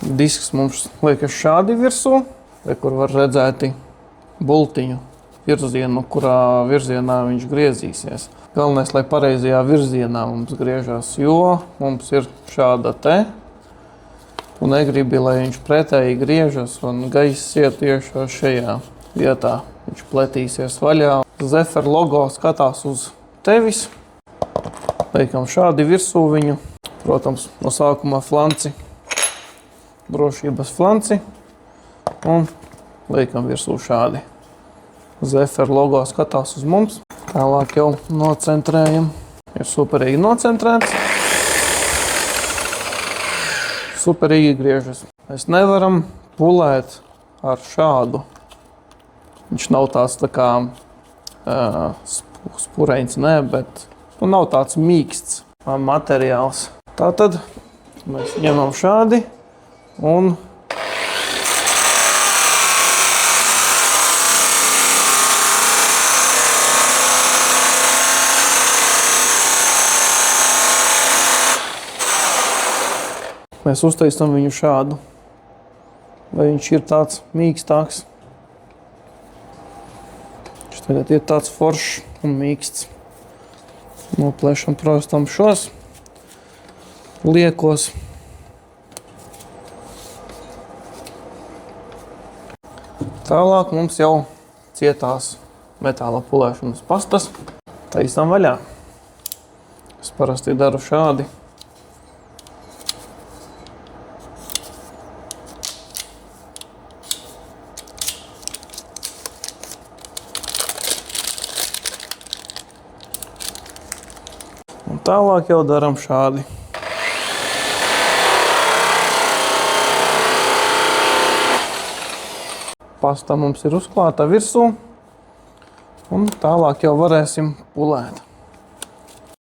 Disks mums liekas šādi virsū, kur var redzēt bultiņu virzienu, kurā virzienā viņš griezīsies. Galvenais, lai pareizajā virzienā mums griežas, jo mums ir šāda te. Un negribi, lai viņš pretēji griežas un gaiss iet tieši šajā vietā. Viņš pletīsies vaļā. Zephyr logo skatās uz tevis. Liekam šādi virsū viņu. Protams, no sākumā flanci, drošības flanci. Un liekam virsū šādi. Zephyr logo skatās uz mums. Tālāk jau nocentrējam. Ir superīgi nocentrēts. Superīgi griežas. Mēs nevaram pulēt ar šādu. Viņš nav tāds tā kā spureņs, ne, bet nav tāds mīksts materiāls. Tātad mēs ņemam šādi un mēs uztaisam viņu šādu. Vai viņš ir tāds mīkstāks? Viņš tagad ir tāds foršs un mīksts. Noplēšam prostam šos liekos. Tālāk mums jau cietās metāla pulēšanas pastas. Taisam vaļā. Es parasti daru šādi. Un tālāk jau daram šādi. Pasta mums ir uzklāta virsū, un tālāk jau varēsim pulēt.